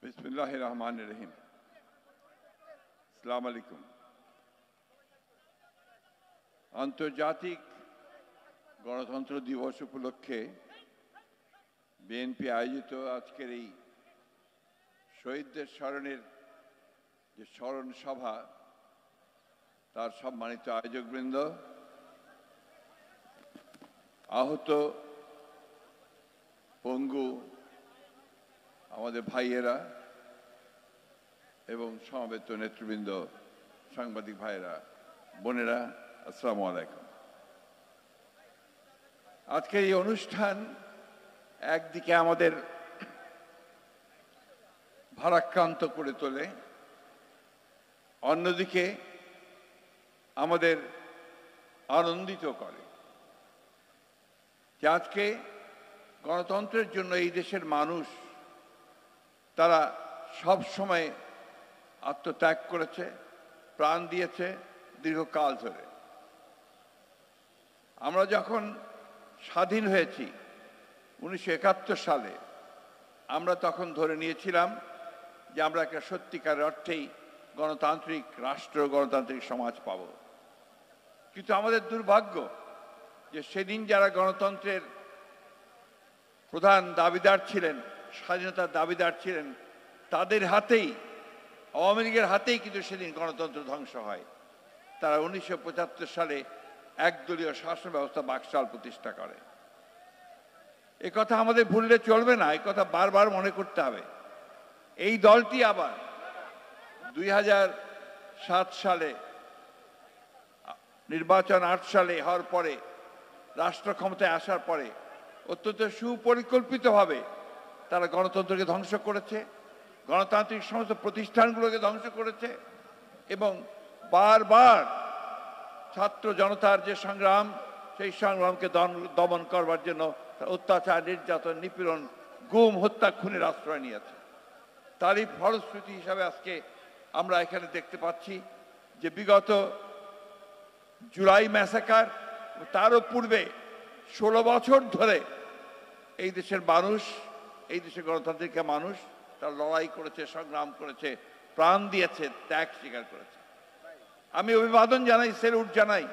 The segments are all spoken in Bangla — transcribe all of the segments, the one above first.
बिस्मिल्लाहिर रहमानिर रहीम। अस्सलाम वालेकुम। আন্তর্জাতিক গণতন্ত্র দিবস উপলক্ষে বিএনপি আয়োজিত আজকের এই শহীদদের স্মরণের যে স্মরণ সভা, তার সম্মানিত আয়োজকবৃন্দ, আহত পঙ্গু আমাদের ভাইয়েরা এবং সমবেত নেতৃবৃন্দ, সাংবাদিক ভাইয়েরা, বোনেরা, আসসালামু আলাইকুম। আজকের এই অনুষ্ঠান একদিকে আমাদের ভারাক্রান্ত করে তোলে, অন্যদিকে আমাদের আনন্দিত করে যে আজকে গণতন্ত্রের জন্য এই দেশের মানুষ তারা সব সময় আত্মত্যাগ করেছে, প্রাণ দিয়েছে দীর্ঘকাল ধরে। আমরা যখন স্বাধীন হয়েছি 1971 সালে, আমরা তখন ধরে নিয়েছিলাম যে আমরা একটা সত্যিকার অর্থেই গণতান্ত্রিক রাষ্ট্র, গণতান্ত্রিক সমাজ পাব। কিন্তু আমাদের দুর্ভাগ্য যে সেদিন যারা গণতন্ত্রের প্রধান দাবিদার ছিলেন, স্বাধীনতার দাবিদার ছিলেন, তাদের হাতেই, আওয়ামী লীগের হাতেই কিন্তু সেদিন গণতন্ত্র ধ্বংস হয়। তারা 1975 সালে একদলীয় শাসন ব্যবস্থা বাকশাল প্রতিষ্ঠা করে। এ কথা আমাদের ভুললে চলবে না, এ কথা বারবার মনে করতে হবে। এই দলটি আবার 2007 সালে নির্বাচন, 8 সালে হওয়ার পরে, রাষ্ট্র ক্ষমতায় আসার পরে অত্যন্ত সুপরিকল্পিতভাবে তারা গণতন্ত্রকে ধ্বংস করেছে, গণতান্ত্রিক সমস্ত প্রতিষ্ঠানগুলোকে ধ্বংস করেছে এবং বারবার ছাত্র জনতার যে সংগ্রাম, সেই সংগ্রামকে দমন করবার জন্য অত্যাচার, নির্যাতন, নিপীড়ন, গুম, হত্যা, খুনের আশ্রয় নিয়েছে। তারই ফলশ্রুতি হিসাবে আজকে আমরা এখানে দেখতে পাচ্ছি যে বিগত জুলাই ম্যাসাকার, তারও পূর্বে 16 বছর ধরে এই দেশের মানুষ, এই দেশের গণতান্ত্রিক মানুষ তার লড়াই করেছে, সংগ্রাম করেছে, প্রাণ দিয়েছে, ত্যাগ স্বীকার করেছে। আমি অভিবাদন জানাই, সেলুট জানাই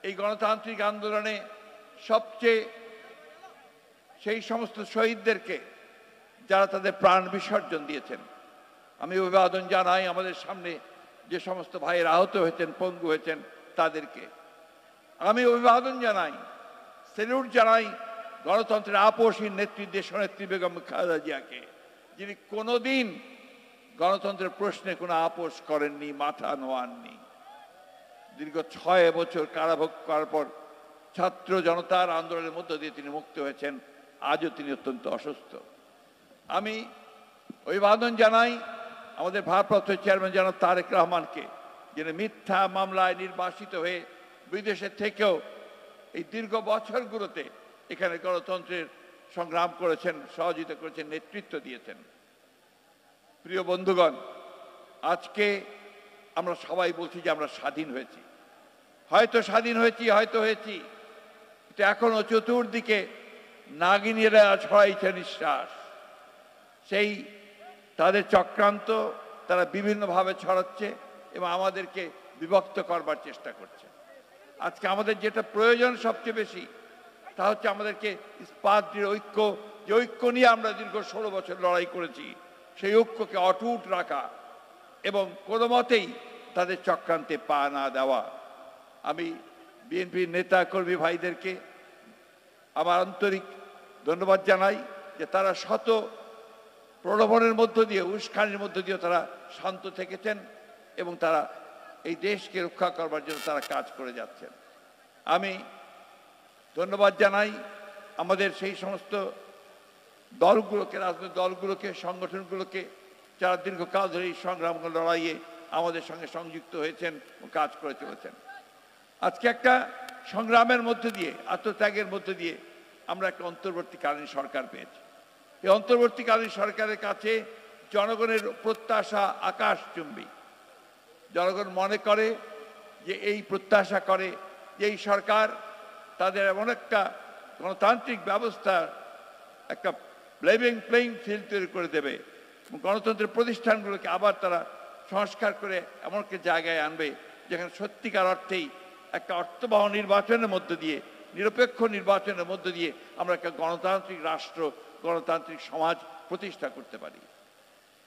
এই গণতান্ত্রিক আন্দোলনে সবচেয়ে সেই সমস্ত শহীদদেরকে যারা তাদের প্রাণ বিসর্জন দিয়েছেন। আমি অভিবাদন জানাই আমাদের সামনে যে সমস্ত ভাইয়ের আহত হয়েছেন, পঙ্গু হয়েছেন, তাদেরকে আমি অভিবাদন জানাই, সেলুট জানাই গণতন্ত্রের আপসহীন নেত্রী, দেশনেত্রী বেগম খালেদা জিয়াকে, যিনি কোনোদিন গণতন্ত্রের প্রশ্নে কোনো আপোষ করেননি, মাথা নোয়াননি। দীর্ঘ 6 বছর কারাভোগ করার পর ছাত্র জনতার আন্দোলনের মধ্য দিয়ে তিনি মুক্ত হয়েছেন। আজও তিনি অত্যন্ত অসুস্থ। আমি অভিবাদন জানাই আমাদের ভারপ্রাপ্ত চেয়ারম্যান জনাব তারেক রহমানকে, যিনি মিথ্যা মামলায় নির্বাসিত হয়ে বিদেশে থেকেও এই দীর্ঘ বছরগুলোতে এখানে গণতন্ত্রের সংগ্রাম করেছেন, সহযোগিতা করেছেন, নেতৃত্ব দিয়েছেন। প্রিয় বন্ধুগণ, আজকে আমরা সবাই বলছি যে আমরা স্বাধীন হয়েছি। হয়তো স্বাধীন হয়েছি, হয়তো হয়েছি, কিন্তু এখনো চতুর্দিকে নাগিনীরা ছড়াইছে নিঃশ্বাস। সেই তাদের চক্রান্ত তারা বিভিন্নভাবে ছড়াচ্ছে এবং আমাদেরকে বিভক্ত করবার চেষ্টা করছে। আজকে আমাদের যেটা প্রয়োজন সবচেয়ে বেশি, তা হচ্ছে আমাদেরকে ইস্পাত ঐক্য, যে ঐক্য নিয়ে আমরা দীর্ঘ 16 বছর লড়াই করেছি, সেই ঐক্যকে অটুট রাখা এবং কোনো মতেই তাদের চক্রান্তে পা না দেওয়া। আমি বিএনপির নেতা কর্মী ভাইদেরকে আমার আন্তরিক ধন্যবাদ জানাই যে তারা শত প্রলোভনের মধ্য দিয়ে, উস্কানির মধ্য দিয়ে তারা শান্ত থেকেছেন এবং তারা এই দেশকে রক্ষা করবার জন্য তারা কাজ করে যাচ্ছেন। আমি ধন্যবাদ জানাই আমাদের সেই সমস্ত দলগুলোকে, রাজনৈতিক দলগুলোকে, সংগঠনগুলোকে, যারা দীর্ঘকাল ধরে এই সংগ্রাম লড়াইয়ে আমাদের সঙ্গে সংযুক্ত হয়েছেন ও কাজ করে চলেছেন। আজকে একটা সংগ্রামের মধ্যে দিয়ে, আত্মত্যাগের মধ্যে দিয়ে আমরা একটা অন্তর্বর্তীকালীন সরকার পেয়েছি। এই অন্তর্বর্তীকালীন সরকারের কাছে জনগণের প্রত্যাশা আকাশচুম্বী। জনগণ মনে করে যে এই প্রত্যাশা করে যে এই সরকার তাদের এমন একটা গণতান্ত্রিক ব্যবস্থা, একটা প্লেইং ফিল্ড তৈরি করে দেবে, গণতন্ত্রের প্রতিষ্ঠানগুলোকে আবার তারা সংস্কার করে এমন একটা জায়গায় আনবে যেখানে সত্যিকার অর্থেই একটা অর্থবহ নির্বাচনের মধ্য দিয়ে, নিরপেক্ষ নির্বাচনের মধ্য দিয়ে আমরা একটা গণতান্ত্রিক রাষ্ট্র, গণতান্ত্রিক সমাজ প্রতিষ্ঠা করতে পারি।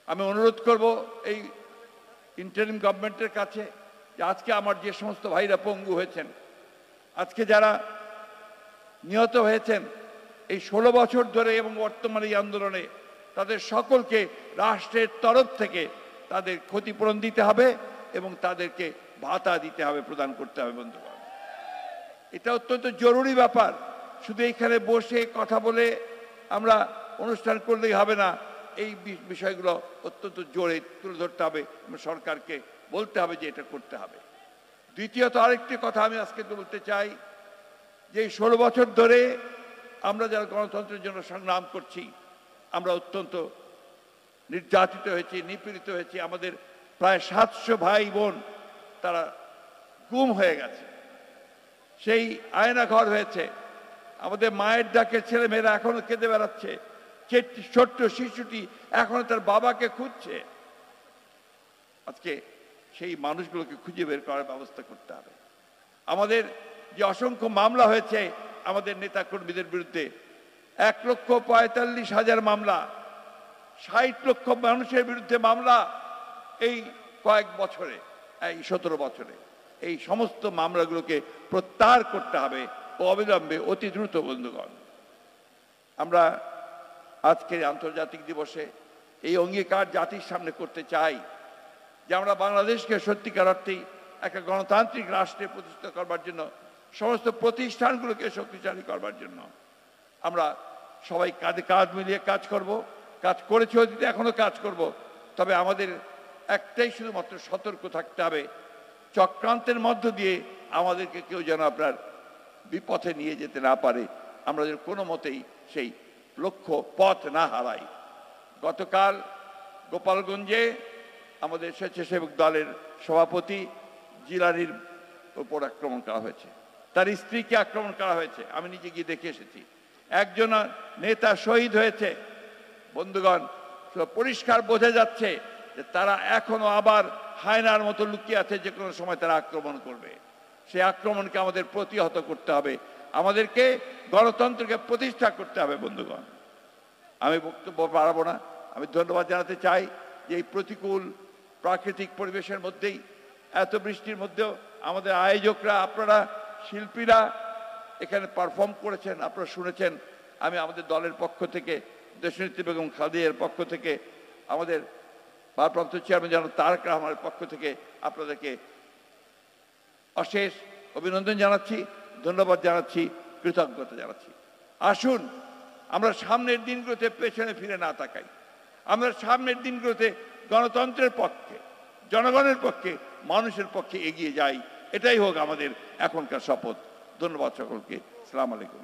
আমি অনুরোধ করব এই ইন্টারিম গভর্নমেন্টের কাছে যে আজকে আমার যে সমস্ত ভাইরা পঙ্গু হয়েছেন, আজকে যারা নিহত হয়েছেন এই 16 বছর ধরে এবং বর্তমানে এই আন্দোলনে, তাদের সকলকে রাষ্ট্রের তরফ থেকে তাদের ক্ষতিপূরণ দিতে হবে এবং তাদেরকে ভাতা দিতে হবে, প্রদান করতে হবে। বন্ধুগণ, এটা অত্যন্ত জরুরি ব্যাপার। শুধু এইখানে বসে কথা বলে আমরা অনুষ্ঠান করলেই হবে না, এই বিষয়গুলো অত্যন্ত জোরে তুলে ধরতে হবে এবং সরকারকে বলতে হবে যে এটা করতে হবে। দ্বিতীয়ত আরেকটি কথা আমি আজকে বলতে চাই যে এই 16 বছর ধরে আমরা যারা গণতন্ত্রের জন্য সংগ্রাম করছি, আমরা অত্যন্ত নির্যাতিত হয়েছি, নিপীড়িত হয়েছি। আমাদের প্রায় 700 ভাই বোন তারা গুম হয়ে গেছে, সেই আয়না ঘর হয়েছে। আমাদের মায়ের ডাকে ছেলে মেয়েরা এখনো কেঁদে বেড়াচ্ছে, ছোট্ট শিশুটি এখনো তার বাবাকে খুঁজছে। আজকে সেই মানুষগুলোকে খুঁজে বের করার ব্যবস্থা করতে হবে। আমাদের যে অসংখ্য মামলা হয়েছে আমাদের নেতা কর্মীদের বিরুদ্ধে, 1,45,000 মামলা, 60 লক্ষ মানুষের বিরুদ্ধে মামলা এই কয়েক বছরে, এই 17 বছরে। এই সমস্ত মামলাগুলোকে প্রত্যাহার করতে হবে অবিলম্বে, অতি দ্রুত। বন্ধুগণ, আমরা আজকের আন্তর্জাতিক দিবসে এই অঙ্গীকার জাতির সামনে করতে চাই যে আমরা বাংলাদেশকে সত্যিকার অর্থেই একটা গণতান্ত্রিক রাষ্ট্রে প্রতিষ্ঠা করবার জন্য, সমস্ত প্রতিষ্ঠানগুলোকে শক্তিশালী করবার জন্য আমরা সবাই কাঁধে কাঁধ মিলিয়ে কাজ করব। কাজ করেছি অতীতে, এখনো কাজ করব। তবে আমাদের একটাই শুধুমাত্র সতর্ক থাকতে হবে, চক্রান্তের মধ্য দিয়ে আমাদেরকে কেউ যেন আপনার বিপথে নিয়ে যেতে না পারে, আমরা যেন কোনো মতেই সেই লক্ষ্য পথ না হারাই। গতকাল গোপালগঞ্জে আমাদের স্বেচ্ছাসেবক দলের সভাপতি জিলানির উপর আক্রমণ করা হয়েছে, তার স্ত্রীকে আক্রমণ করা হয়েছে। আমি নিজে গিয়ে দেখে এসেছি। একজন নেতা শহীদ হয়েছে। বন্ধুগণ, পরিষ্কার বোঝা যাচ্ছে যে তারা এখনো আবার হায়নার মতো লুকিয়ে আছে, যে কোনো সময় তারা আক্রমণ করবে। সেই আক্রমণকে আমাদের প্রতিহত করতে হবে, আমাদেরকে গণতন্ত্রকে প্রতিষ্ঠা করতে হবে। বন্ধুগণ, আমি বক্তব্য বাড়াবো না। আমি ধন্যবাদ জানাতে চাই যে এই প্রতিকূল প্রাকৃতিক পরিবেশের মধ্যেই, এত বৃষ্টির মধ্যেও আমাদের আয়োজকরা, আপনারা শিল্পীরা এখানে পারফর্ম করেছেন, আপনারা শুনেছেন। আমি আমাদের দলের পক্ষ থেকে, দেশনেত্রী বেগম খালেদার পক্ষ থেকে, আমাদের ভারপ্রাপ্ত চেয়ারম্যান জনাব তারেক রহমানের পক্ষ থেকে আপনাদেরকে অশেষ অভিনন্দন জানাচ্ছি, ধন্যবাদ জানাচ্ছি, কৃতজ্ঞতা জানাচ্ছি। আসুন আমরা সামনের দিনগুলোতে পেছনে ফিরে না তাকাই, আমরা সামনের দিনগুলোতে গণতন্ত্রের পক্ষে, জনগণের পক্ষে, মানুষের পক্ষে এগিয়ে যাই। এটাই হোক আমাদের এখনকার শপথ। ধন্যবাদ সকলকে। আসসালামু আলাইকুম।